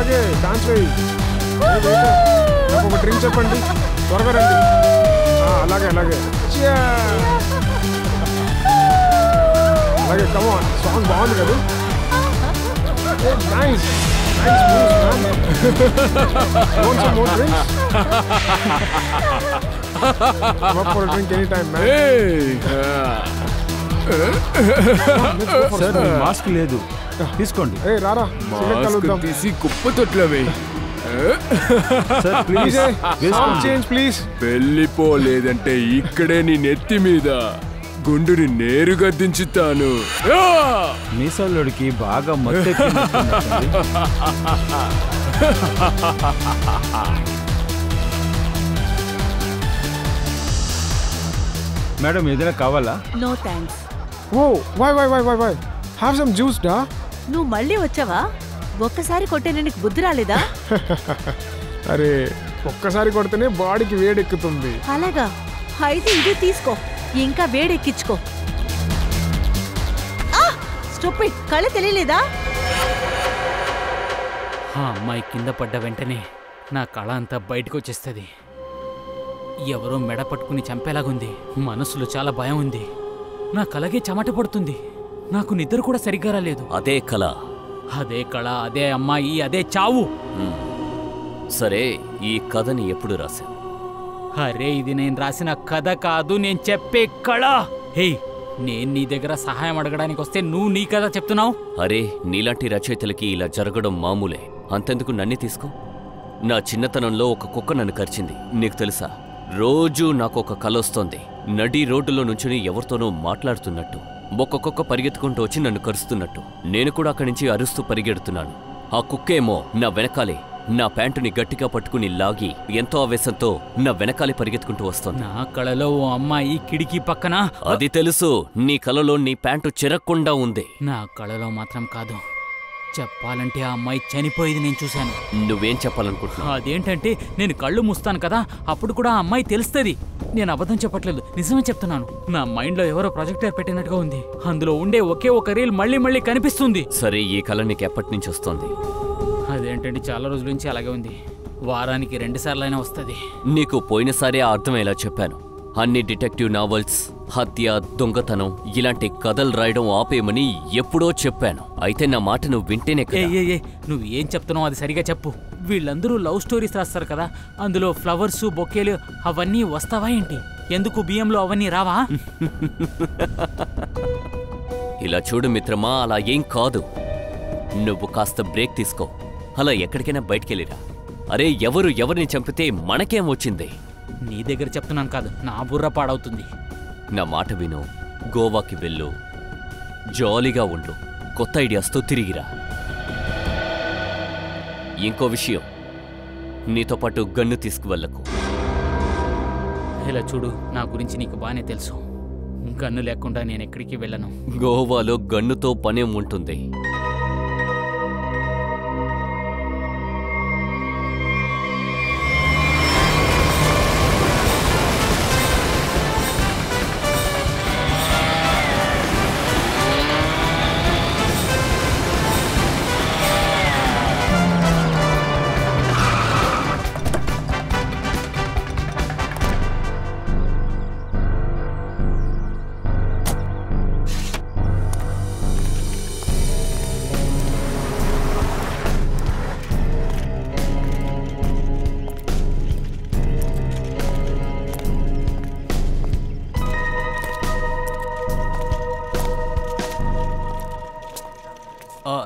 అలాగే డాన్స్ వేయి. నాకు ఒక డ్రింక్ చెప్పండి, త్వరగా రండి. అలాగే అలాగే అలాగే కమాన్. సాంగ్ బాగుంది కదా. Nice nice moves man. Want some more drinks? Come up for a drink anytime, man. Sir mask లేదు, తీసుకోండి. రారా తీసి కుప్ప తొట్లో వేయి. ప్లీజ్. వెళ్ళిపోలేదంటే ఇక్కడే నీ నెత్తి మీద గుండుని నేరుగా దించుతాను. మీసల్లుడికి బాగా మత్తు. మేడం ఏదైనా కావాలా? No thanks. Oh why have some juice డా. నువ్వు మళ్ళీ వచ్చావా? ఒక్కసారి కొట్టేనే నీకు బుద్ధి రాలేదా? అరే ఒక్కసారి కొడితేనే బాడీకి వేడెక్కుతుంది. అలాగా? అయితే ఇది తీసుకో, ఇంకా వేడెక్కించుకో. స్టూపిడ్, కళ్ళు తెలియలేదా? ఆ అమ్మాయి కింద పడ్డ వెంటనే నా కళ అంతా బయటకు వచ్చేస్తుంది. ఎవరో మెడ పట్టుకుని చంపేలాగుంది. మనసులో చాలా భయం ఉంది. నా కళగే చెమట పడుతుంది. నాకు నిద్ర కూడా సరిగ్గా రాలేదు. అదే కళ, అదే అమ్మాయి, అదే చావు. సరే, ఈ కథని ఎప్పుడు రాశావు? అరే ఇది నేను రాసిన కథ కాదు, నేను చెప్పే కళ. హే, నేను నీ దగ్గర సహాయం అడగడానికి వస్తే నువ్వు నీ కథ చెప్తున్నావు. అరే నీలాంటి రచయితలకి ఇలా జరగడం మామూలే. అంతెందుకు నన్ను తీసుకో. నా చిన్నతనంలో ఒక కుక్క నన్ను కరిచింది. నీకు తెలుసా? రోజూ నాకు ఒక కల వస్తోంది. నడి రోడ్డులో నుంచుని ఎవరితోనో మాట్లాడుతున్నట్టు. ఒక్క కుక్క పరిగెత్తుకుంటూ వచ్చి నన్ను కరుస్తున్నట్టు. నేను కూడా అక్కడి నుంచి అరుస్తూ పరిగెడుతున్నాను. ఆ కుక్కేమో నా వెనకాలే నా ప్యాంటుని గట్టిగా పట్టుకుని లాగి ఎంతో ఆవేశంతో నా వెనకాలే పరిగెత్తుకుంటూ వస్తోంది. నా కళలో ఓ అమ్మాయి కిటికీ పక్కన. అది తెలుసు. నీ కలలో నీ ప్యాంటు చిరక్కుండా ఉంది. నా కళలో మాత్రం కాదు, చెప్పాలంటే ఆ అమ్మాయి చనిపోయేది నేను చూశాను. నువ్వేం చెప్పాలనుకుంటున్నావు? అదేంటంటే నేను కళ్ళు మూస్తాను కదా, అప్పుడు కూడా ఆ అమ్మాయి తెలుస్తుంది. నేను అబద్ధం చెప్పట్లేదు, నిజమే చెప్తున్నాను. నా మైండ్లో ఎవరో ప్రొజెక్టర్ పెట్టినట్టుగా ఉంది. అందులో ఉండే ఒకే ఒక రీల్ మళ్ళీ మళ్ళీ కనిపిస్తుంది. సరే, ఈ కళ నీకు ఎప్పటి నుంచి వస్తుంది? అదేంటంటే చాలా రోజుల నుంచి అలాగే ఉంది. వారానికి 2 సార్లైనా వస్తుంది. నీకు పోయినసారే అర్థమయ్యేలా చెప్పాను. అన్ని డిటెక్టివ్ నావెల్స్, హత్య, దొంగతనం ఇలాంటి కథలు రాయడం ఆపేయమని ఎప్పుడో చెప్పాను. అయితే నా మాట నువ్వు వింటేనే కదా. నువ్వు ఏం చెప్తున్నావు అది సరిగా చెప్పు. వీళ్ళందరూ లవ్ స్టోరీస్ రాస్తారు కదా, అందులో ఫ్లవర్స్, బొకేలు అవన్నీ వస్తావా ఏంటి? ఎందుకు బియ్యంలో అవన్నీ రావా? ఇలా చూడు మిత్రమా, అలా ఏం కాదు. నువ్వు కాస్త బ్రేక్ తీసుకో. అలా ఎక్కడికైనా బయటికెళ్ళిరా. అరే ఎవరిని చంపితే మనకేం వచ్చింది? నీ దగ్గర చెప్తున్నాను కాదు, నా బుర్ర పాడవుతుంది. నా మాట విను. గోవాకి వెళ్ళు, జాలీగా ఉండు, కొత్త ఐడియాస్తో తిరిగిరా. ఇంకో విషయం, నీతో పాటు గన్ను తీసుకువెళ్ళకు. ఇలా చూడు, నా గురించి నీకు బాగానే తెలుసు. గన్ను లేకుండా నేను ఎక్కడికి వెళ్ళను. గోవాలో గన్నుతో పనేం ఉంటుంది?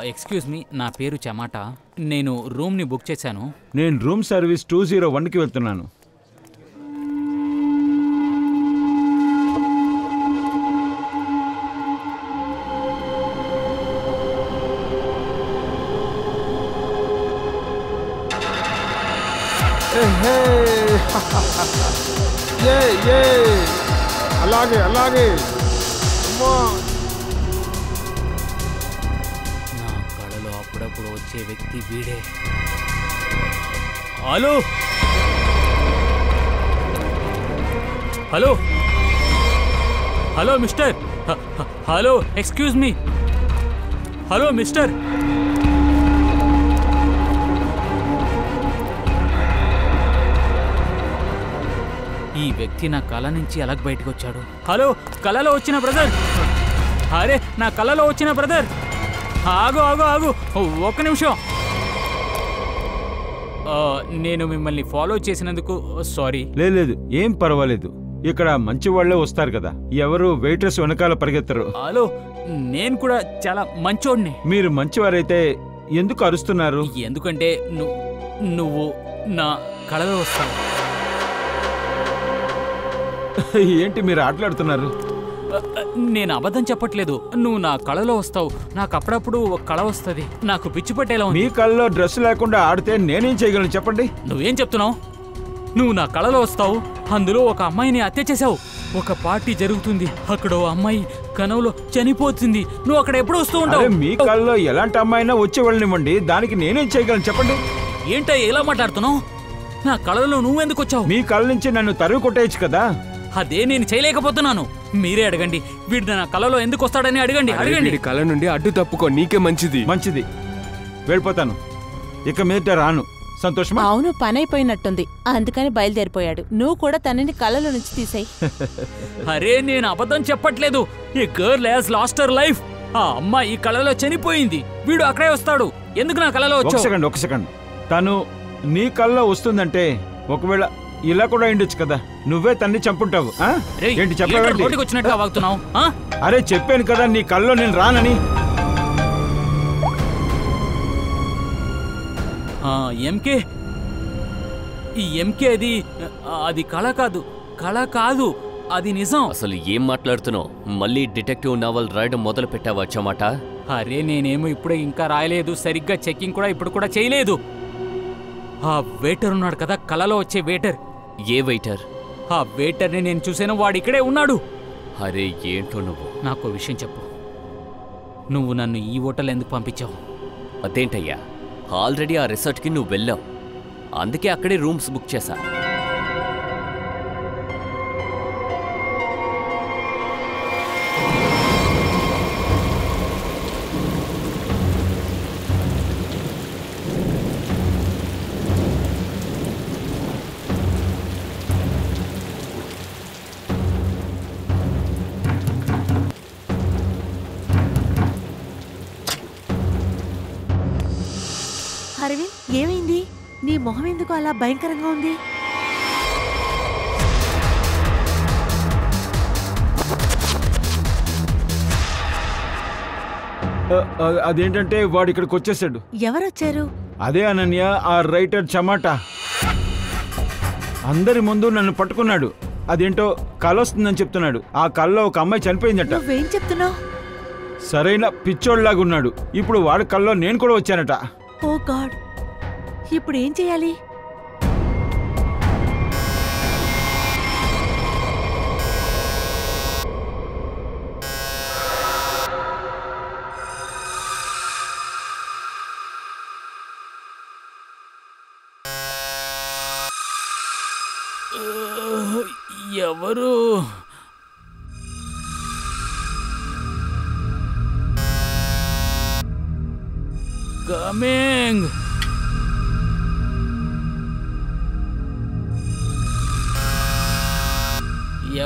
ఎక్స్క్యూజ్ మీ, నా పేరు చెమాట. నేను రూమ్ని బుక్ చేశాను. నేను రూమ్ సర్వీస్ 201కి వెళ్తున్నాను. అలాగే అలాగే. నా కళలో అప్పుడప్పుడు వచ్చే వ్యక్తి వీడే. Hello hello hello mister. Hello excuse me. Hello mister. ఈ వ్యక్తి నా కళ నుంచి ఎలా బయటకు వచ్చాడు? హలో, కళలో వచ్చిన బ్రదర్! అరే, నా కళలో వచ్చిన బ్రదర్! ఆగు ఆగు ఆగు, ఒక్క నిమిషం. నేను మిమ్మల్ని ఫాలో చేసినందుకు సారీ. లేదు, ఏం పర్వాలేదు. ఇక్కడ మంచి వాళ్ళే వస్తారు కదా, ఎవరు వెయిటర్స్ వెనకాల పరిగెత్తరు. హలో, నేను కూడా చాలా మంచోడిని. మీరు మంచివారైతే ఎందుకు అరుస్తున్నారు? ఎందుకంటే నువ్వు నా కళలో వస్తావు. ఏంటి మీరు ఆటలాడుతున్నారు? నేను అబద్ధం చెప్పట్లేదు. నువ్వు నా కళలో వస్తావు. నాకు అప్పుడప్పుడు ఒక కళ వస్తుంది. నాకు పిచ్చి పట్టేలా ఉంది. మీ కళ్ళలో డ్రెస్ లేకుండా ఆడితే నేనేం చేయగలను చెప్పండి? నువ్వేం చెప్తున్నావు? నువ్వు నా కళలో వస్తావు, అందులో ఒక అమ్మాయిని హత్య చేసావు. ఒక పార్టీ జరుగుతుంది, అక్కడ ఓ అమ్మాయి కనవులో చనిపోతుంది. నువ్వు అక్కడ ఎప్పుడు వస్తూ ఉంటావు? మీ కళ్ళలో ఎలాంటి అమ్మాయినా వచ్చే వెళ్ళనివ్వండి, దానికి నేనేం చేయగలను చెప్పండి? ఏంటో ఎలా మాట్లాడుతున్నావు? నా కళలో నువ్వెందుకు వచ్చావు? మీ కళ్ళ నుంచి నన్ను తరివి కొట్టేయచ్చు కదా. అదే నేను చేయలేకపోతున్నాను. మీరే అడగండి. వీడు నా కళలో ఎందుకు వస్తాడని అడగండి. అడగండి. వీడి కళ నుండి అడ్డు తప్పుకో, నీకే మంచిది. మంచిది, వెళ్ళిపోతాను. ఇక మీదట రాను. సంతోషమా? అవును, పని అయిపోయినట్టుంది, అందుకని బయలుదేరిపోయాడు. నువ్వు కూడా తనని కళ్ళలో నుంచి తీసేయి. అరే, నేను అబద్ధం చెప్పట్లేదు. ఈ girl has lost her life. ఆ అమ్మాయి ఈ కళలో చనిపోయింది. వీడు అక్కడే వస్తాడు. ఎందుకు నా కళలో ఒక వచ్చావు? సెకండ్. తను నీ కళ్ళలో వస్తుందంటే ఒకవేళ ఇలా కూడా అయిండొచ్చు కదా. నువ్వే తన్ని చంపుంటావు. ఏంటి చెప్పావేంటి? రోడ్డుకి వచ్చినట్టుగా వాగుతున్నావు. అరే, చెప్పాను కదా నీ కళ్ళలో నేను రానని. ఎంకే, ఈ ఎంకే అది కళ కాదు. కళ కాదు, అది నిజం. అసలు ఏం మాట్లాడుతున్నావు? మళ్ళీ డిటెక్టివ్ నావల్ రాయడం మొదలు పెట్టావా చమాట? అరే, నేనేమో ఇప్పుడే ఇంకా రాయలేదు. సరిగ్గా చెక్కింగ్ కూడా ఇప్పుడు కూడా చేయలేదు. ఆ వెయిటర్ ఉన్నాడు కదా, కళలో వచ్చే వెయిటర్. ఏ వెయిటర్? ఆ వెయిటర్ని నేను చూసాను. వాడు ఇక్కడే ఉన్నాడు. అరే, ఏంటో నువ్వు. నాకు విషయం చెప్పు. నువ్వు నన్ను ఈ హోటల్ ఎందుకు పంపించావు? అదేంటయ్యా, ఆల్రెడీ ఆ రిసార్ట్కి నువ్వు వెళ్ళావు. అందుకే అక్కడే రూమ్స్ బుక్ చేశా. అరవింద్, ఏమైంది? నీ మొహం ఎందుకు అలా భయంకరంగా ఉంది? అదేంటంటే వాడు ఇక్కడికి వచ్చేసాడు. ఎవరొచ్చారు? అదే అనన్య, ఆ రైటర్ చమాటా. అందరి ముందు నన్ను పట్టుకున్నాడు. అదేంటో కళ వస్తుందని చెప్తున్నాడు. ఆ కళ్ళలో ఒక అమ్మాయి చనిపోయిందట. నువ్వేం చెప్తున్నావు? సరైన పిచ్చోళ్లాగున్నాడు. ఇప్పుడు వాడి కళ్ళలో నేను కూడా వచ్చానట. ఓ గాడ్, ఇప్పుడు ఏం చేయాలి? ఎవరు? కమింగ్.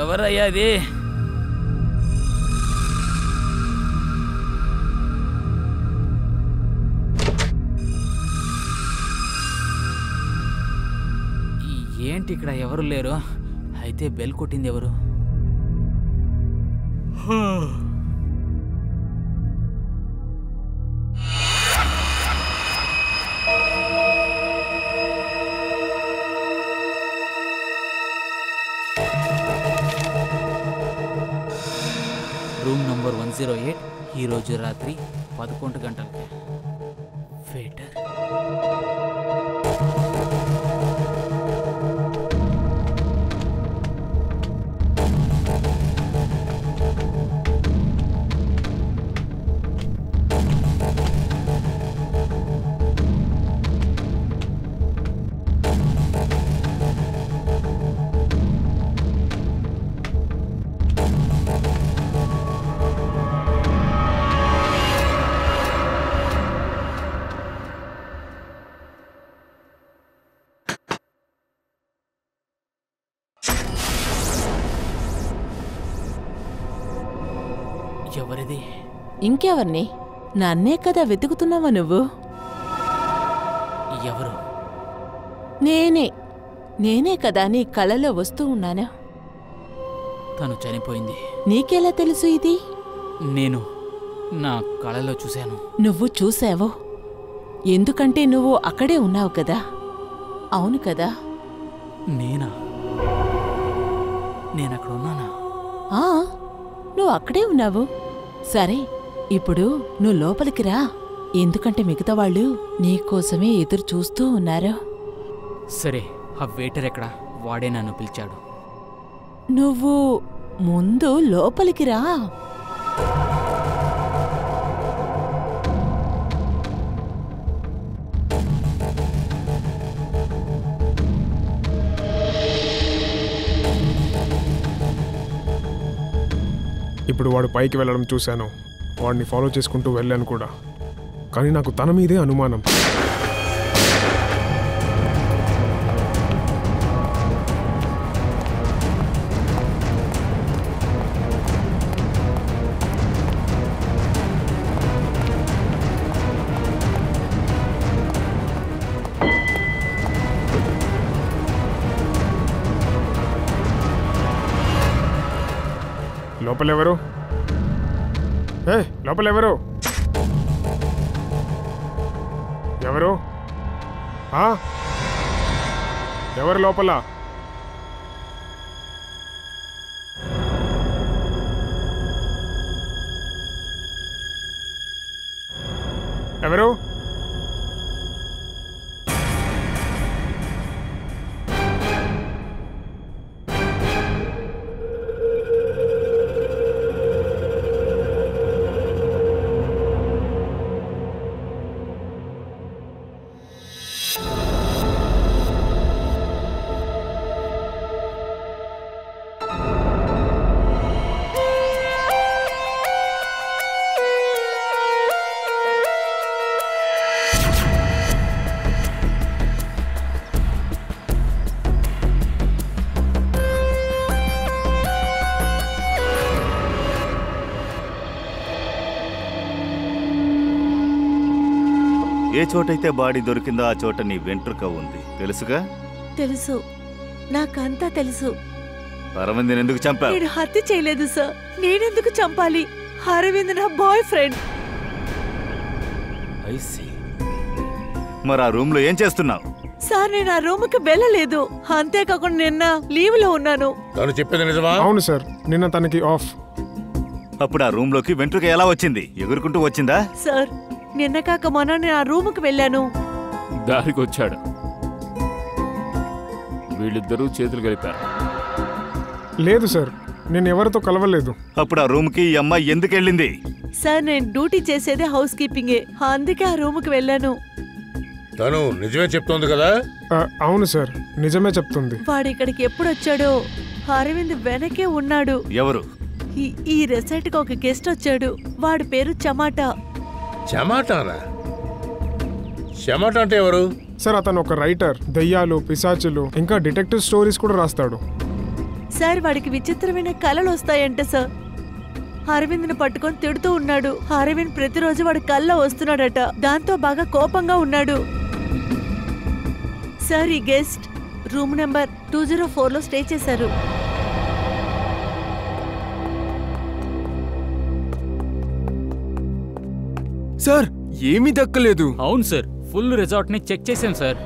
ఎవరయ్యా అది? ఏంటి ఇక్కడ ఎవరు లేరు? అయితే బెల్ కొట్టింది ఎవరు? Room number 108. ఈరోజు రాత్రి 11 గంటలకి. వెయిటర్. ఎవరిది? ఇంకెవర్ని? నన్నే కదా వెతుకుతున్నావా నువ్వు? ఎవరు? నేనే కదా నీ కళలో వస్తూ ఉన్నాను. తను చనిపోయింది. నీకెలా తెలుసు ఇది? నేను నా కళలో చూశాను. నువ్వు చూసావో? ఎందుకంటే నువ్వు అక్కడే ఉన్నావు కదా. అవును కదా? నేనక్కడ ఉన్నానా? నువ్వు అక్కడే ఉన్నావు. సరే, ఇప్పుడు నువ్వు లోపలికి రా. ఎందుకంటే మిగతా వాళ్ళు నీకోసమే ఎదురు చూస్తూ ఉన్నారు. సరే, ఆ వెయిటర్ ఎక్కడా? వాడే నన్ను పిలిచాడు. నువ్వు ముందు లోపలికి రా. ఇప్పుడు వాడు పైకి వెళ్ళడం చూశాను. వాడిని ఫాలో చేసుకుంటూ వెళ్ళాను కూడా. కానీ నాకు తన మీదే అనుమానం. లోపలెవరు? లోపలెవరు? ఎవరు? ఎవరు లోపల? ఎవరు? ఏ చోటైతే బాడీ దొరికిందో ఆ చోట నీ వెంట్రుక ఉంది, తెలుసుగా? తెలుసు, నాకంతా తెలుసు. అరవింద్ని ఎందుకు చంపావు? నేను హత్య చేయలేదు సార్. నేనెందుకు చంపాలి? అరవింద్ నా బాయ్ ఫ్రెండ్. మరి ఆ రూమ్ లో ఏం చేస్తున్నావు? సార్, నేను ఆ రూమ్ కి వెళ్ళలేదు. అంతేకాకుండా నిన్న లీవ్ లో ఉన్నాను. తను చెప్పేది నిజమా? అవును సార్, నిన్న తనకి ఆఫ్. అప్పుడు ఆ రూమ్ లోకి వెంట్రుక ఎలా వచ్చింది? ఎగురుకుంటూ వచ్చిందా? సార్, నిన్న కాక మొన్న నేను ఆ రూమ్ కి వెళ్ళాను. దారికి వచ్చాడు. వీళ్ళిద్దరూ చేతులు కలిపారు. లేదు సార్, నేను ఎవరితో కలవలేదు. అప్పుడు ఆ రూమ్ కి ఈ అమ్మాయి ఎందుకు వెళ్ళింది? సార్, నేను డ్యూటీ చేసేదే హౌస్ కీపింగే, అందుకే ఆ రూమ్ కి వెళ్ళాను. తను నిజమే చెప్తోంది కదా? అవును సార్, నిజమే చెప్తుంది. వాడు ఇక్కడికి ఎప్పుడు వచ్చాడో అరవింద్ వెనకే ఉన్నాడు. ఎవరు? ఈ రెసార్ట్ కి ఒక గెస్ట్ వచ్చాడు. వాడి పేరు చమాటా. చమాటానా? చమాటా అంటే ఎవరు? సార్, అతను ఒక రైటర్. దెయ్యాలు, పిశాచులు, ఇంకా డిటెక్టివ్ స్టోరీస్ కూడా రాస్తాడు. సార్, వాడికి విచిత్రమైన కళలు వస్తాయంట సార్. అరవింద్ని పట్టుకొని తిడుతూ ఉన్నాడు. అరవింద్ ప్రతిరోజు వాడి కళ్ళ వస్తున్నాడట. దాంతో బాగా కోపంగా ఉన్నాడు. సార్, ఈ గెస్ట్ రూమ్ నెంబర్ 204 లో స్టే చేశారు. సార్, ఏమీ దక్కలేదు. అవును సార్, ఫుల్ రిసార్ట్ ని చెక్ చేశాం సార్.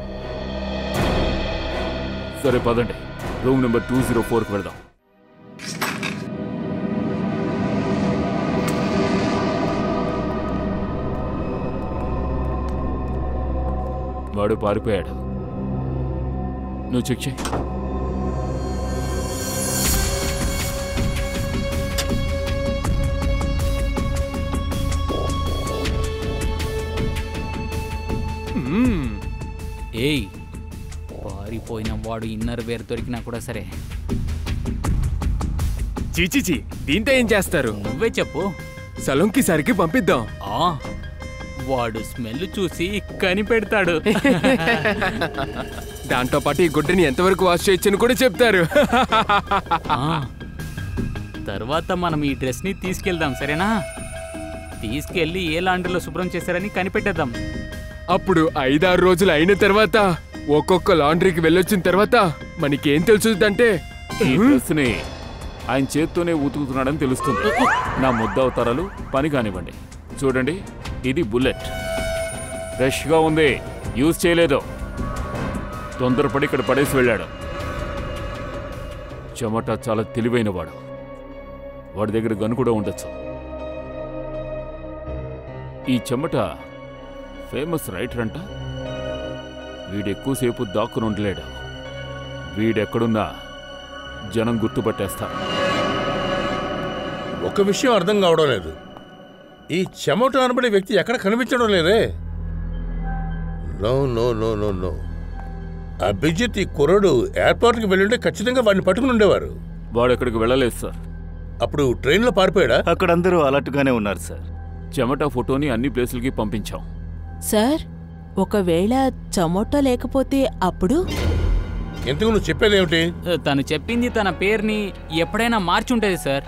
సరే పదండి, రూమ్ నెంబర్ 204కి వెళ్దాం. వాడు పారిపోయాడు. నువ్వు చెక్ చేయి. ఏయ్, పారిపోయిన వాడు ఇన్నర్ వేర్ దొరికినా కూడా సరే. చీచిచి, దీంతో ఏం చేస్తారు? నువ్వే చెప్పు. సలోంకి సరికి పంపిద్దాం. వాడు స్మెల్ చూసి కనిపెడతాడు. దాంతో పాటు ఈ గుడ్డని ఎంతవరకు వాష్ చేయొచ్చని కూడా చెప్తారు. తర్వాత మనం ఈ డ్రెస్ ని తీసుకెళ్దాం, సరేనా? తీసుకెళ్లి ఏ లాండ్రీలో శుభ్రం చేశారని కనిపెట్టేద్దాం. అప్పుడు 5-6 రోజులు అయిన తర్వాత ఒక్కొక్క లాండ్రీకి వెళ్ళొచ్చిన తర్వాత మనకేం తెలుసుదంటే ఈ డ్రెస్ని ఆయన చేత్తోనే ఉతుకుతున్నాడని తెలుస్తుంది. నా ముద్దవతారాలు పని కానివ్వండి. చూడండి, ఇది బుల్లెట్ ఫ్రెష్గా ఉంది, యూజ్ చేయలేదు. తొందరపడి ఇక్కడ పడేసి వెళ్ళాడు. చెమట చాలా తెలివైనవాడు. వాడి దగ్గర గన్ కూడా ఉండొచ్చు. ఈ చెమట ఫేమస్ రైటర్ అంట. వీడెక్కువసేపు దాక్కుని ఉండలేడు. వీడెక్కడున్నా జనం గుర్తుపట్టేస్తారు. ఒక విషయం అర్థం కావడం లేదు. ఈ చెమట అనబడే వ్యక్తి ఎక్కడ కనిపించడం లేదే. No no no no no Abhijit ఈ కుర్రడు ఎయిర్పోర్ట్కి వెళ్ళుంటే ఖచ్చితంగా వాడిని పట్టుకుని ఉండేవారు. వాడు ఎక్కడికి వెళ్ళలేదు సార్. అప్పుడు ట్రైన్లో పారిపోయాడా? అక్కడ అందరూ అలర్ట్గానే ఉన్నారు సార్. చెమట ఫోటోని అన్ని ప్లేసులకి పంపించాం. సార్, ఒకవేళ చెమట లేకపోతే అప్పుడు? ఎందుకు నువ్వు చెప్పేదేమిటి? తను చెప్పింది తన పేరుని ఎప్పుడైనా మార్చుంటది సార్.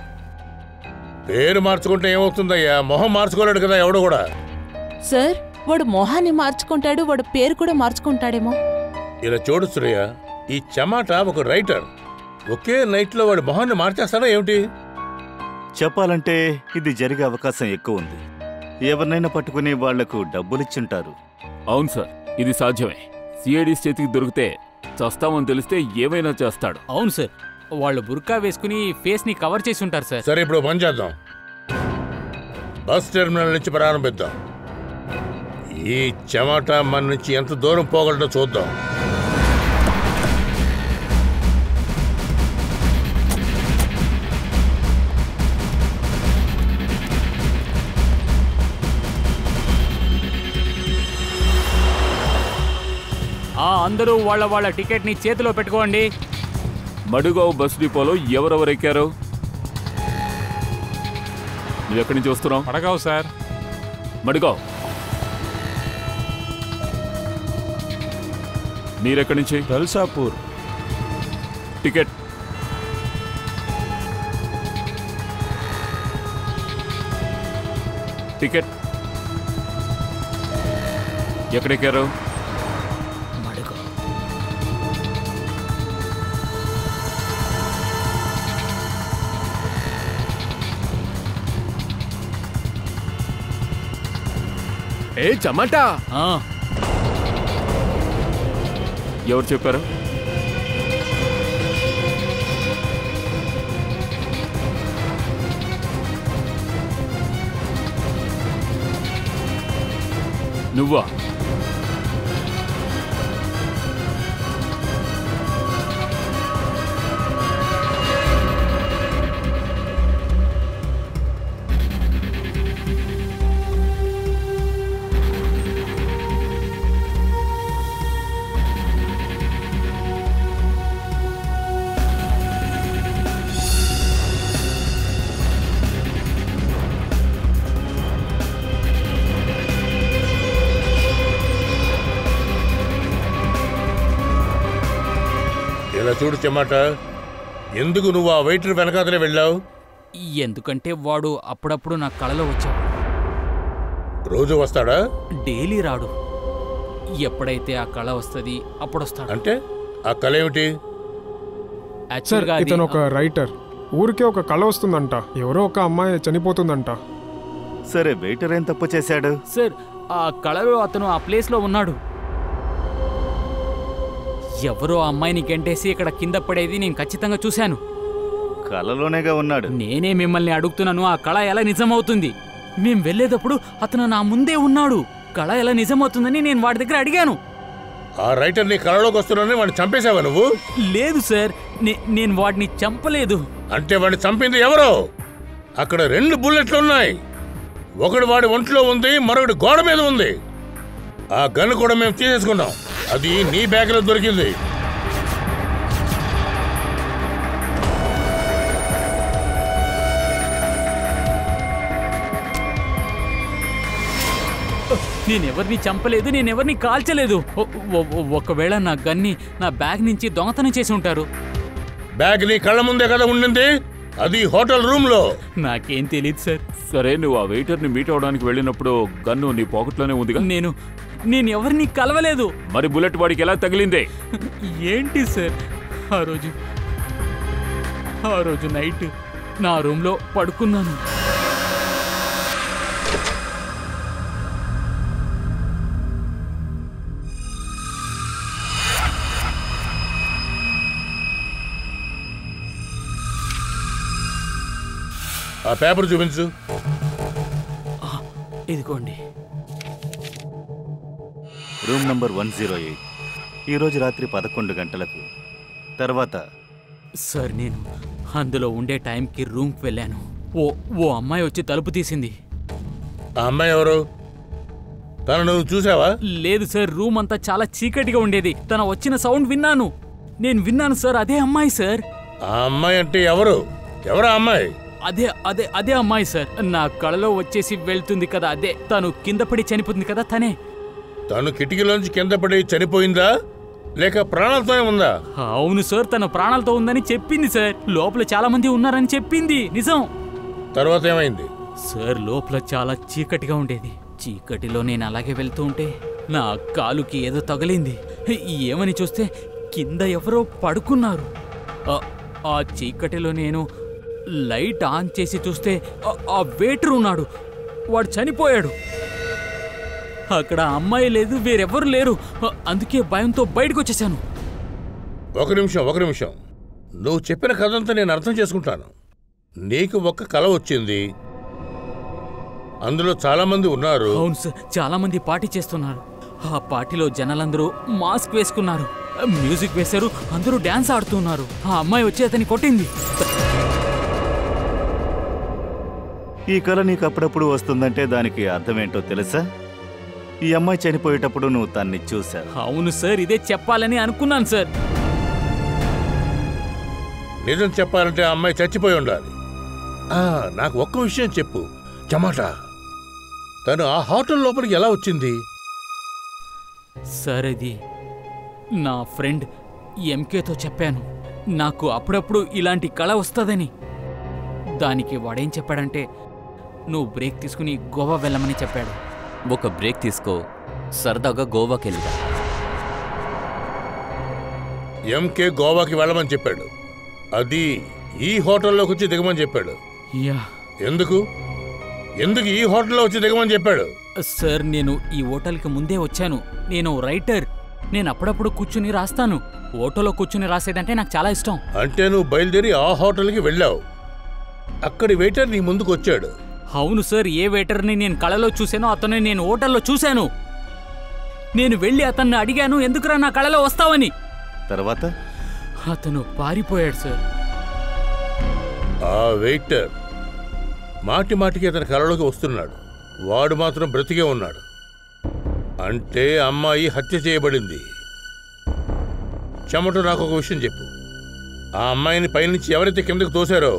పేరు మార్చుకుంటే ఏమవుతుందయ్యా? మొహం మార్చుకోలేడు కదా ఎవడు కూడా. సార్, వాడు మొహాన్ని మార్చుకుంటాడు, వాడు పేరు కూడా మార్చుకుంటాడేమో. ఇలా చూడు శ్రేయ, ఈ చెమాట ఒక రైటర్. ఒకే నైట్లో వాడి మొహాన్ని మార్చేస్తాడా ఏమిటి? చెప్పాలంటే ఇది జరిగే అవకాశం ఎక్కువ ఉంది. ఎవరినైనా పట్టుకుని వాళ్లకు డబ్బులిచ్చుంటారు. అవును సార్, ఇది సాధ్యమే. సిఐడి చేతికి దొరికితే చస్తామని తెలిస్తే ఏమైనా చేస్తాడు. అవును సార్, వాళ్ళు బుర్కా వేసుకుని ఫేస్ ని కవర్ చేసి ఉంటారు సార్. సరే, ఇప్పుడు పని చేద్దాం. బస్ టెర్మినల్ నుంచి ప్రారంభిద్దాం. ఈ చెమట మన నుంచి ఎంత దూరం పోగలటో చూద్దాం. అందరూ వాళ్ళ టికెట్ ని చేతిలో పెట్టుకోండి. మడుగావ్ బస్ డిపోలో ఎవరెవరు ఎక్కారు? నువ్వు ఎక్కడి నుంచి వస్తున్నావు? మడగావ్ సార్. మడుగావ్. మీరెక్కడి నుంచి? దల్సాపూర్. టికెట్. టికెట్. ఎక్కడెక్కారు? ఏ చెమట! ఎవరు చెప్పారు? నువ్వా? ఇలా చూడు చెమాట, ఎందుకు నువ్వు ఆ వెయిటర్ వెనకాతలే వెళ్ళావు? ఎందుకంటే వాడు అప్పుడప్పుడు నా కళలో వచ్చాడు. రోజు వస్తాడా? డైలీ రాడు. ఎప్పుడైతే ఆ కళ వస్తుంది అప్పుడు వస్తాడు. అంటే ఆ కళ ఏమిటి? సార్, ఇతను ఒక రైటర్. ఊరికే ఒక కళ వస్తుందంట, ఎవరో ఒక అమ్మాయి చనిపోతుందంట. సరే, వెయిటర్ ఏం తప్పు చేశాడు? సార్, ఆ కళలో అతను ఆ ప్లేస్లో ఉన్నాడు. ఎవరో అమ్మాయిని గంటేసి ఇక్కడ కింద పడేది నేను ఖచ్చితంగా చూశాను. కళలోనేగా ఉన్నాడు. నేనే మిమ్మల్ని అడుగుతున్నాను, ఆ కళ ఎలా నిజమవుతుంది? మేం వెళ్ళేటప్పుడు అతను నా ముందే ఉన్నాడు. కళ ఎలా నిజమవుతుందని నేను వాడి దగ్గర అడిగాను. ఆ రైటర్ నీ కళలోకి వస్తున్నానని వాడిని చంపేశావా నువ్వు? లేదు సార్, నేను వాడిని చంపలేదు. అంటే వాడిని చంపింది ఎవరో? అక్కడ 2 బుల్లెట్లు ఉన్నాయి. ఒకడు వాడి ఒంట్లో ఉంది, మరొకటి గోడ మీద ఉంది. ఆ గన్ కూడా మేము తీసేసుకున్నాం. అది నీ బ్యాగ్లో దొరికింది. నేనెవరిని చంపలేదు, నేనెవరిని కాల్చలేదు. ఒకవేళ నా గన్ని నా బ్యాగ్ నుంచి దొంగతనం చేసి ఉంటారు. బ్యాగ్ నీ కళ్ళ ముందే కదా ఉండింది. అది హోటల్ రూమ్ లో. నాకేం తెలియదు సార్. సరే, నువ్వు ఆ వెయిటర్ని మీట్ అవడానికి వెళ్ళినప్పుడు గన్ను నీ పాకెట్లోనే ఉందిగా? నేను ఎవరిని కలవలేదు. మరి బుల్లెట్ వాడికి ఎలా తగిలిందే? ఏంటి సార్, ఆ రోజు నైట్ నా రూమ్లో పడుకున్నాను. ఆ పేపర్ చూపించు. ఇదిగోండి. Room number 108. ఈరోజు రాత్రి 11 గంటలకు తర్వాత. సార్, నేను అందులో ఉండే టైంకి రూమ్కి వెళ్ళాను. ఓ అమ్మాయి వచ్చి తలుపు తీసింది. ఆ అమ్మాయి ఎవరు? తను నువ్వు చూసావా? లేదు సార్, రూమ్ అంతా చాలా చీకటిగా ఉండేది. తన వచ్చిన సౌండ్ విన్నాను. నేను విన్నాను సార్, అదే అమ్మాయి సార్. ఆ అమ్మాయి అంటే ఎవరు? ఎవరా అమ్మాయి? అదే అమ్మాయి సార్. నా కళలో వచ్చేసి వెళ్తుంది కదా, అదే. తను కింద పడి చనిపోతుంది కదా, తనే. తను కిటికీలోంచి కింద పడి చనిపోయిందా లేక ప్రాణాలతోనే ఉందా? అవును సార్, తన ప్రాణాలతో ఉందని చెప్పింది సార్. లోపల చాలా మంది ఉన్నారని చెప్పింది. నిజం. తర్వాత ఏమైంది? సార్, లోపల చాలా చీకటిగా ఉండేది. చీకటిలో నేను అలాగే వెళ్తూ ఉంటే నా కాలుకి ఏదో తగిలింది. ఏమని చూస్తే కింద ఎవరో పడుకున్నారు. ఆ చీకటిలో నేను లైట్ ఆన్ చేసి చూస్తే ఆ వెయిటర్ ఉన్నాడు. వాడు చనిపోయాడు. అక్కడ అమ్మాయి లేదు, వేరెవ్వరు లేరు. అందుకే భయంతో బయటకు వచ్చేసాను. ఒక నిమిషం. నువ్వు చెప్పిన కథంతా నేను అర్థం చేసుకుంటాను. నీకు ఒక కల వచ్చింది, అందులో చాలా మంది ఉన్నారు. అవును సార్, చాలా మంది పార్టీ చేస్తున్నారు. ఆ పార్టీలో జనాలందరూ మాస్క్ వేసుకున్నారు, మ్యూజిక్ వేశారు, అందరూ డాన్స్ ఆడుతున్నారు. ఆ అమ్మాయి వచ్చి అతన్ని కొట్టింది. ఈ కళ నీకు అప్పుడప్పుడు వస్తుందంటే దానికి అర్థమేంటో తెలుసా? ఈ అమ్మాయి చనిపోయేటప్పుడు నువ్వు తన్ని చూశావు. అవును సార్, ఇదే చెప్పాలని అనుకున్నాను సార్. నిజం చెప్పాలంటే ఆ అమ్మాయి చచ్చిపోయి ఉండాలి. నాకు ఒక్క విషయం చెప్పు చమాటా, తను ఆ హోటల్ లోపలికి ఎలా వచ్చింది? సార్, అది నా ఫ్రెండ్ ఎంకేతో చెప్పాను. నాకు అప్పుడప్పుడు ఇలాంటి కళ వస్తుందని. దానికి వాడేం చెప్పాడంటే, నువ్వు బ్రేక్ తీసుకుని గోవా వెళ్ళమని చెప్పాడు. ఒక బ్రేక్ తీసుకో, సరదాగా గోవాకి వెళ్ళిరా. ఎంకే గోవాకి వెళ్ళమని చెప్పాడు, అది ఈ హోటల్లోకి వచ్చి దిగమని చెప్పాడు. ఎందుకు ఈ హోటల్లో వచ్చి దిగమని చెప్పాడు? సార్, నేను ఈ హోటల్కి ముందే వచ్చాను. నేను రైటర్. నేను అప్పుడప్పుడు కూర్చుని రాస్తాను. హోటల్లో కూర్చుని రాసేదంటే నాకు చాలా ఇష్టం. అంటే నువ్వు బయలుదేరి ఆ హోటల్కి వెళ్ళావు, అక్కడి వెయిటర్ నీ ముందుకు వచ్చాడు. అవును సార్, ఏ వెయిటర్ని నేను కళలో చూశానో అతన్ని నేను హోటల్లో చూశాను. నేను వెళ్ళి అతన్ని అడిగాను, ఎందుకురా నా కళలో వస్తావని. తర్వాత అతను పారిపోయాడు సార్. ఆ వెయిటర్ మాటికి అతని కళలోకి వస్తున్నాడు, వాడు మాత్రం బ్రతికే ఉన్నాడు. అంటే అమ్మాయి హత్య చేయబడింది. చెమట, నాకు ఒక విషయం చెప్పు. ఆ అమ్మాయిని పైనుంచి ఎవరైతే కిందకు తోశారో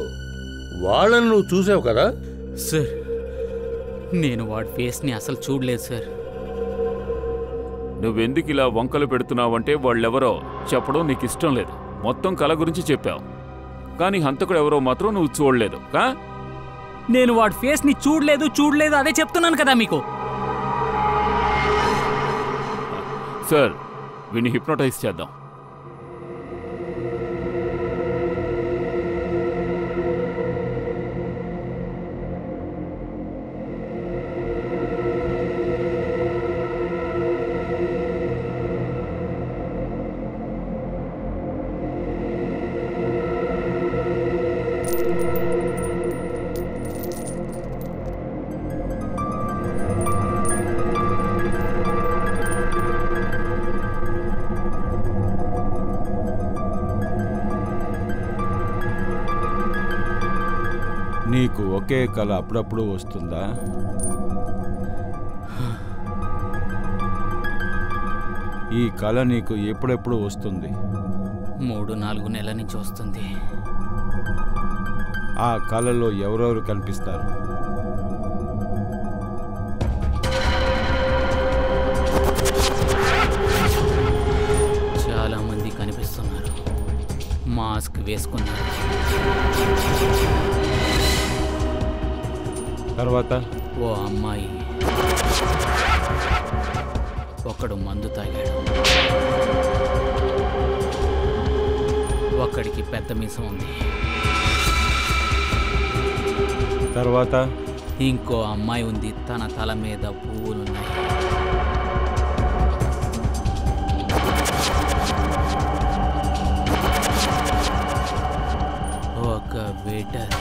వాళ్ళని నువ్వు చూసావు కదా? సార్, నేను వాడి ఫేస్ని అసలు చూడలేదు సార్. నువ్వెందుకు ఇలా వంకలు పెడుతున్నావంటే వాళ్ళెవరో చెప్పడం నీకు ఇష్టం లేదు. మొత్తం కళ గురించి చెప్పావు, కానీ హంతకుడు ఎవరో మాత్రం నువ్వు చూడలేదు. నేను వాడి ఫేస్ని చూడలేదు, అదే చెప్తున్నాను కదా మీకు. సార్, వీడిని హిప్నోటైజ్ చేద్దాం. నీకు ఒకే కళ అప్పుడప్పుడు వస్తుందా? ఈ కళ నీకు ఎప్పుడెప్పుడు వస్తుంది? 3-4 నెలల నుంచి వస్తుంది. ఆ కళలో ఎవరెవరు కనిపిస్తారు? చాలా మంది కనిపిస్తున్నారు, మాస్క్ వేసుకున్నారు. తర్వాత ఓ అమ్మాయి, ఒకడు మందు తాగాడు, ఒక్కడికి పెద్ద మీసం ఉంది. తర్వాత ఇంకో అమ్మాయి ఉంది, తన తల మీద పువ్వులున్నాయి. ఒక వెయిటర్.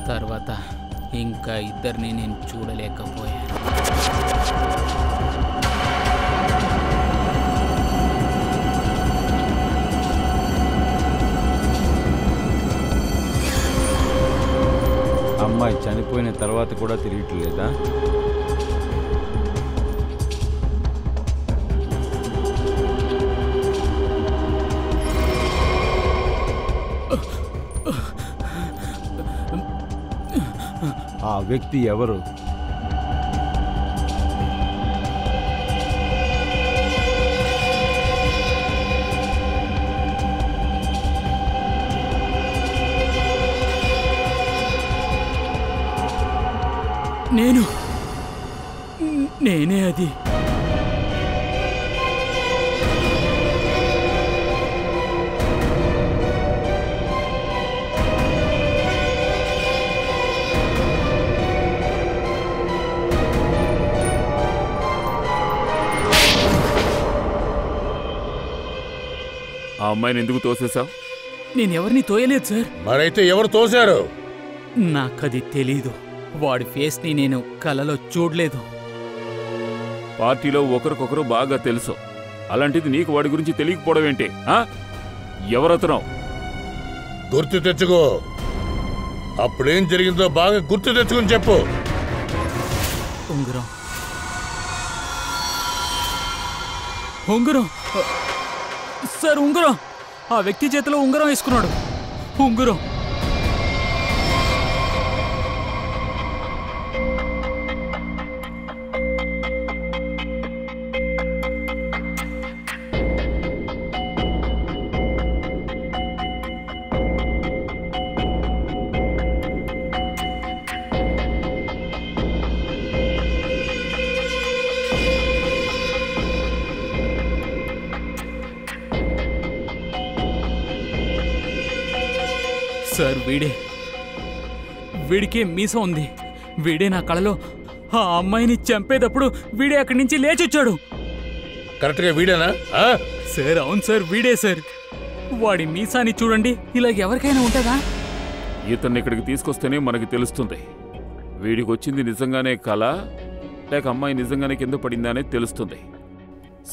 తర్వాత ఇంకా ఇద్దరిని నేను చూడలేకపోయాను. అమ్మాయి చనిపోయిన తర్వాత కూడా తిరగట్లేదా? ఆ వ్యక్తి ఎవరు? నేనే అది. ఆ అమ్మాయిని ఎందుకు తోసేశావు? నేనెవరిని తోయలేదు సార్. మరైతే ఎవరు తోశారు? నాకది తెలీదు. వాడి ఫేస్ని నేను కలలో చూడలేదు. పార్టీలో ఒకరికొకరు బాగా తెలుసు, అలాంటిది నీకు వాడి గురించి తెలియకపోవడం ఏంటి? ఎవరతను? గుర్తు తెచ్చుకో. అప్పుడేం జరిగిందో బాగా గుర్తు తెచ్చుకుని చెప్పు. ఉంగరం. ఉంగరం సార్, ఉంగరం. ఆ వ్యక్తి చేతిలో ఉంగరం వేసుకున్నాడు. ఉంగరం. సార్, వీడికే మీసం ఉంది. వీడే నా కళలో ఆ అమ్మాయిని చంపేటప్పుడు వీడే అక్కడి నుంచి లేచొచ్చాడు. కరెక్ట్గా వీడేనా? సార్, అవును సార్, వీడే సార్. వాడి మీసాన్ని చూడండి, ఇలా ఎవరికైనా ఉంటుందా? ఇతన్ని ఇక్కడికి తీసుకొస్తేనే మనకి తెలుస్తుంది వీడికి వచ్చింది నిజంగానే కళ లేక అమ్మాయి నిజంగానే కింద పడిందా అనేది తెలుస్తుంది.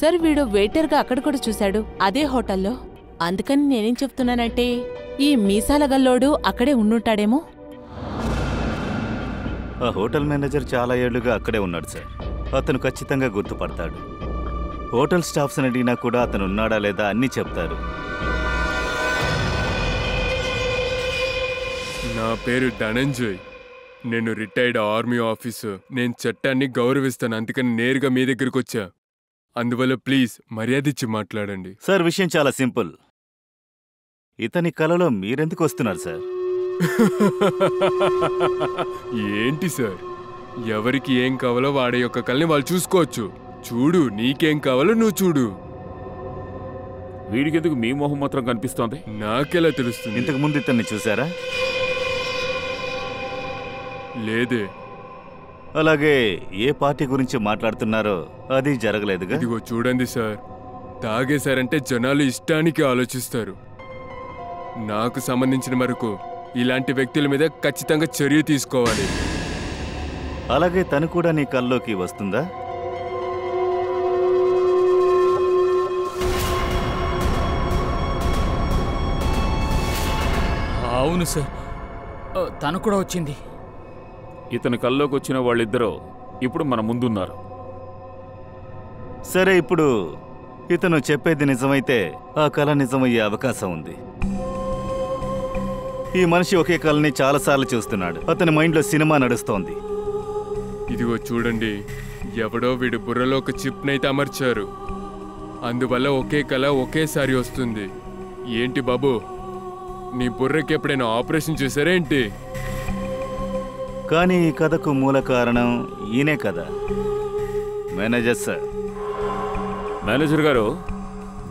సార్, వీడు వెయిటర్గా అక్కడ కూడా చూశాడు, అదే హోటల్లో. అందుకని నేనేం చెప్తున్నానంటే ఈ మీసాల గల్లోడు అక్కడే ఉండుంటాడేమో. ఆ హోటల్ మేనేజర్ చాలా ఏళ్లుగా అక్కడే ఉన్నాడు సార్. అతను ఖచ్చితంగా గుర్తుపడతాడు. హోటల్ స్టాఫ్స్ అడిగినా కూడా అతను ఉన్నాడా లేదా అన్నీ చెప్తారు. నా పేరు ధనంజయ్. నేను రిటైర్డ్ ఆర్మీ ఆఫీసర్. నేను చట్టాన్ని గౌరవిస్తాను, అందుకని నేరుగా మీ దగ్గరకు వచ్చా. అందువల్ల ప్లీజ్ మర్యాద ఇచ్చి మాట్లాడండి. సార్, విషయం చాలా సింపుల్. ఇతని కలలో మీరెందుకు వస్తున్నారు సార్? ఏంటి సార్, ఎవరికి ఏం కావాలో వాడి యొక్క కళని వాళ్ళు చూసుకోవచ్చు. చూడు, నీకేం కావాలో నువ్వు చూడు. వీడికెందుకు మీ మొహం మాత్రం కనిపిస్తోంది? నాకెలా తెలుస్తుంది? ఇంతకు ముందు ఇతన్ని చూసారా? లేదే. అలాగే ఏ పార్టీ గురించి మాట్లాడుతున్నారో అది జరగలేదుగా. ఇదిగో చూడండి సార్, తాగేశారంటే జనాలు ఇష్టానికి ఆలోచిస్తారు. నాకు సంబంధించిన వరకు ఇలాంటి వ్యక్తుల మీద ఖచ్చితంగా చర్య తీసుకోవాలి. అలాగే తను కూడా నీ కల్లోకి వస్తుందా? అవును సార్, తను కూడా వచ్చింది. ఇతని కల్లోకి వచ్చిన వాళ్ళిద్దరూ ఇప్పుడు మన ముందున్నారు. సరే, ఇప్పుడు ఇతను చెప్పేది నిజమైతే ఆ కళ నిజమయ్యే అవకాశం ఉంది. ఈ మనిషి ఒకే కళని చాలాసార్లు చూస్తున్నాడు. అతని మైండ్లో సినిమా నడుస్తోంది. ఇదిగో చూడండి, ఎవడో వీడి బుర్రలో ఒక చిప్నైతే అమర్చారు. అందువల్ల ఒకే కళ ఒకేసారి వస్తుంది. ఏంటి బాబు, నీ బుర్రకి ఎప్పుడైనా ఆపరేషన్ చేశారా ఏంటి? కానీ ఈ కథకు మూల కారణం ఈయనే కదా మేనేజర్ సార్. మేనేజర్ గారు,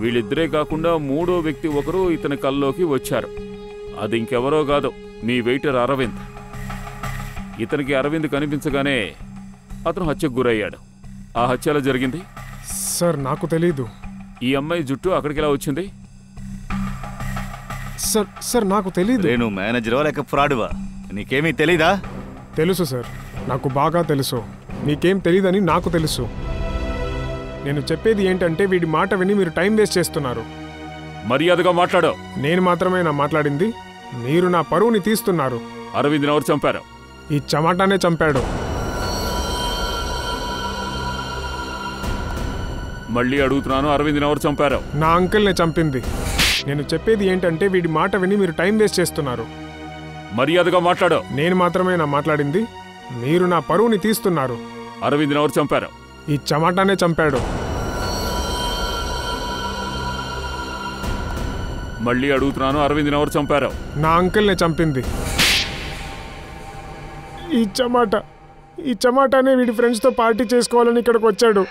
వీళ్ళిద్దరే కాకుండా మూడో వ్యక్తి ఒకరు ఇతని కల్లోకి వచ్చారు. అది ఇంకెవరో కాదు, మీ వెయిటర్ అరవింద్. ఇతనికి అరవింద్ కనిపించగానే అతను హత్యకు గురయ్యాడు. ఆ హత్య ఎలా జరిగింది? సార్ నాకు తెలీదు. ఈ అమ్మాయి జుట్టు అక్కడికి ఎలా వచ్చింది? సార్ నాకు తెలీదు. నేను మేనేజర్వా లేక ఫ్రాడ్వా నీకేమీ తెలీదా? తెలుసు సార్, నాకు బాగా తెలుసు. మీకేం తెలీదని నాకు తెలుసు. నేను చెప్పేది ఏంటంటే వీడి మాట విని మీరు టైం వేస్ట్ చేస్తున్నారు. మర్యాదగా మాట్లాడు. నేను మాత్రమే నా మాట్లాడింది. మీరు నా పరువుని తీస్తున్నారు. అరవింద్ని ఎవరు చంపారు? ఈ చమాటానే చంపాడు. మళ్ళీ అడుగుతున్నాను, అరవింద్ని ఎవరు చంపారు? నా అంకుల్ని చంపింది. నేను చెప్పేది ఏంటంటే వీడి మాట విని మీరు టైం వేస్ట్ చేస్తున్నారు. మర్యాదగా మాట్లాడు. నేను మాత్రమే నా మాట్లాడింది. మీరు నా పరువుని తీస్తున్నారు. అరవింద్ని ఎవరు చంపారు? ఈ చమాటానే చంపాడు. మళ్ళీ అడుగుతున్నాను, అరవింద్ని ఎవరు చంపారు? నా అంకుల్ని చంపింది ఈ చమాటానే వీడి ఫ్రెండ్స్తో పార్టీ చేసుకోవాలని ఇక్కడికి వచ్చాడు.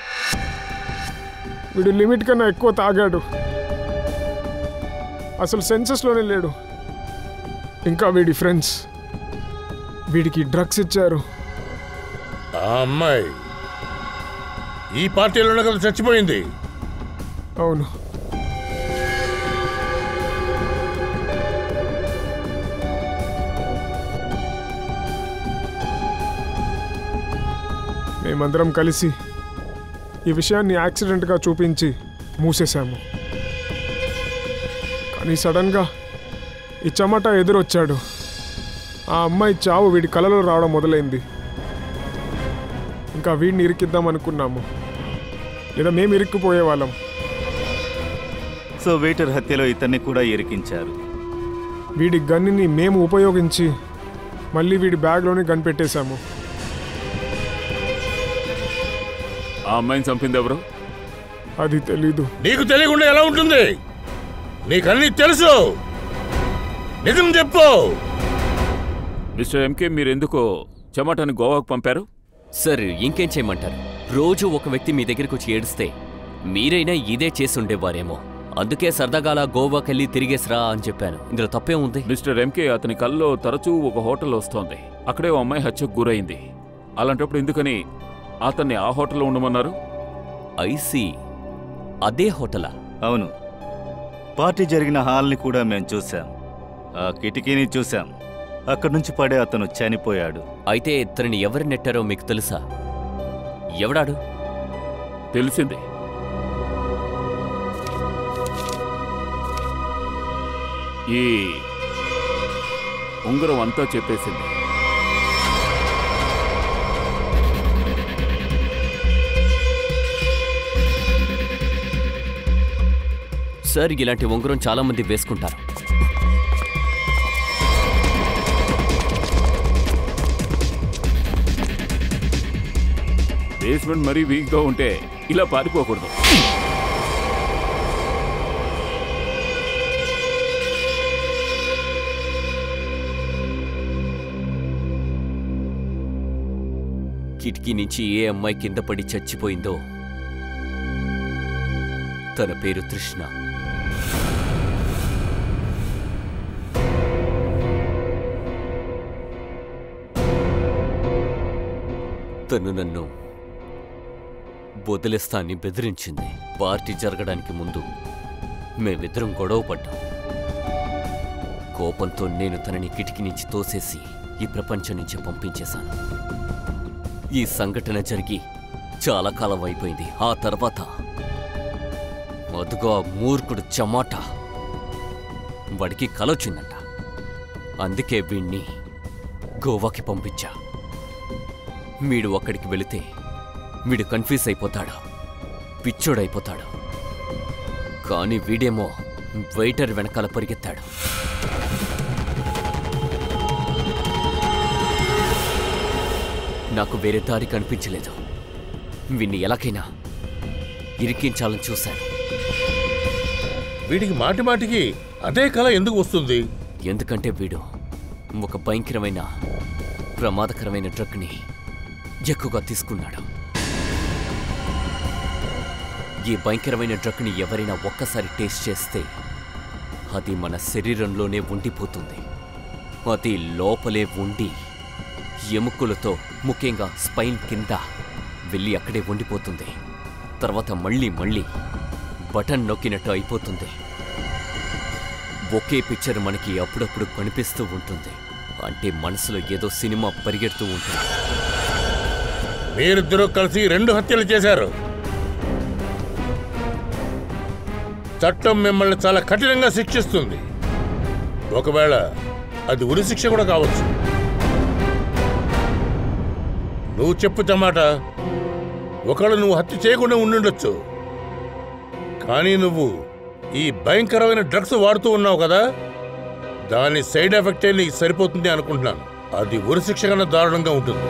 వీడు లిమిట్ కన్నా ఎక్కువ తాగాడు. అసలు సెన్సెస్లోనే లేడు. ఇంకా వీడి ఫ్రెండ్స్ వీడికి డ్రగ్స్ ఇచ్చారు. ఆ అమ్మాయి ఈ పార్టీలోనే కదా చచ్చిపోయింది? అవును. మేమందరం కలిసి ఈ విషయాన్ని యాక్సిడెంట్గా చూపించి మూసేశాము. కానీ సడన్గా ఈ చమట ఎదురొచ్చాడు. ఆ అమ్మాయి చావు వీడి కలలో రావడం మొదలైంది. ఇంకా వీడిని ఇరికిద్దాం అనుకున్నాము, లేదా మేము ఇరుక్కుపోయేవాళ్ళం. సో వెయిటర్ హత్యలో ఇతన్ని కూడా ఇరికించారు. వీడి గన్నిని మేము ఉపయోగించి మళ్ళీ వీడి బ్యాగ్లోనే గన్ పెట్టేశాము. ఆ అమ్మాయిని చంపింది ఎవరు? అది తెలీదు. నీకు తెలియకుండా ఎలా ఉంటుంది? నీకన్నీ తెలుసు. నిజం చెప్పు. మిస్టర్ ఎంకే, మీరెందుకో చమాటాని గోవాకు పంపారు? సార్, ఇంకేం చేయమంటారు? రోజు ఒక వ్యక్తి మీ దగ్గరికి వచ్చి ఏడిస్తే మీరైనా ఇదే చేసి ఉండేవారేమో. అందుకే సరదాగా గోవాకెళ్ళి తిరిగేసిరా అని చెప్పాను. ఇందులో తప్పే ఉంది? మిస్టర్ ఎంకే, అతని కల్లో తరచూ ఒక హోటల్ వస్తోంది. అక్కడే ఓ అమ్మాయి హత్యకు గురైంది. అలాంటప్పుడు ఎందుకని అతన్ని ఆ హోటల్లో ఉండమన్నారు? ఐసీ, అదే హోటలా? అవును. పార్టీ జరిగిన హాల్ని కూడా మేము చూసాం. ఆ కిటికీని చూసాం. అక్కడి నుంచి పడే అతను చనిపోయాడు. అయితే ఇతన్ని ఎవరు నెట్టారో మీకు తెలుసా? ఎవడాడు? తెలిసింది. ఈ ఉంగరం అంతా చెప్పేసింది. సార్, ఇలాంటి ఉంగరం చాలా మంది వేసుకుంటారు. బేస్మెంట్ మరీ వీక్గా ఉంటే ఇలా పారిపోకూడదు. కిటికీ నుంచి ఏ అమ్మాయి కింద పడి చచ్చిపోయిందో తన పేరు తృష్ణ. తను నన్ను వదిలేస్తాన్ని బెదిరించింది. పార్టీ జరగడానికి ముందు మేమిద్దరం గొడవ పడ్డాం. కోపంతో నేను తనని కిటికీ నుంచి తోసేసి ఈ ప్రపంచం నుంచి పంపించేశాను. ఈ సంఘటన జరిగి చాలా కాలం అయిపోయింది. ఆ తర్వాత అదుగో ఆ మూర్ఖుడు చమాటా, వాడికి కలొచ్చిందంట. అందుకే వీణ్ణి గోవాకి పంపించా. వీడు అక్కడికి వెళితే వీడు కన్ఫ్యూజ్ అయిపోతాడు, పిచ్చోడైపోతాడు. కానీ వీడేమో వెయిటర్ వెనకాల పరిగెత్తాడు. నాకు వేరే దారి కనిపించలేదు. వీణ్ణి ఎలాగైనా ఇరికించాలని చూశాను. వీడికి మాటి మాటికి అదే కళ ఎందుకు వస్తుంది? ఎందుకంటే వీడు ఒక భయంకరమైన ప్రమాదకరమైన డ్రగ్ని ఎక్కువగా తీసుకున్నాడు. ఈ భయంకరమైన డ్రగ్ని ఎవరైనా ఒక్కసారి టేస్ట్ చేస్తే అది మన శరీరంలోనే ఉండిపోతుంది. అది లోపలే ఉండి ఎముకలతో ముఖ్యంగా స్పైన్ కింద వెళ్ళి అక్కడే ఉండిపోతుంది. తర్వాత మళ్ళీ బటన్ నొక్కినట్టు అయిపోతుంది. ఒకే పిక్చర్ మనకి అప్పుడప్పుడు కనిపిస్తూ ఉంటుంది. అంటే మనసులో ఏదో సినిమా పరిగెడుతూ ఉంటుంది. మీరిద్దరూ కలిసి 2 హత్యలు చేశారు. చట్టం మిమ్మల్ని చాలా కఠినంగా శిక్షిస్తుంది. ఒకవేళ అది ఉరి శిక్ష కూడా కావచ్చు. నువ్వు చెప్పు టమాటా, ఒకళ్ళు నువ్వు హత్య చేయకుండా ఉండుండొచ్చు, కానీ నువ్వు ఈ భయంకరమైన డ్రగ్స్ వాడుతూ ఉన్నావు కదా, దాని సైడ్ ఎఫెక్టే నీకు సరిపోతుంది అనుకుంటున్నాను. అది ఉరి శిక్ష కన్నా దారుణంగా ఉంటుంది.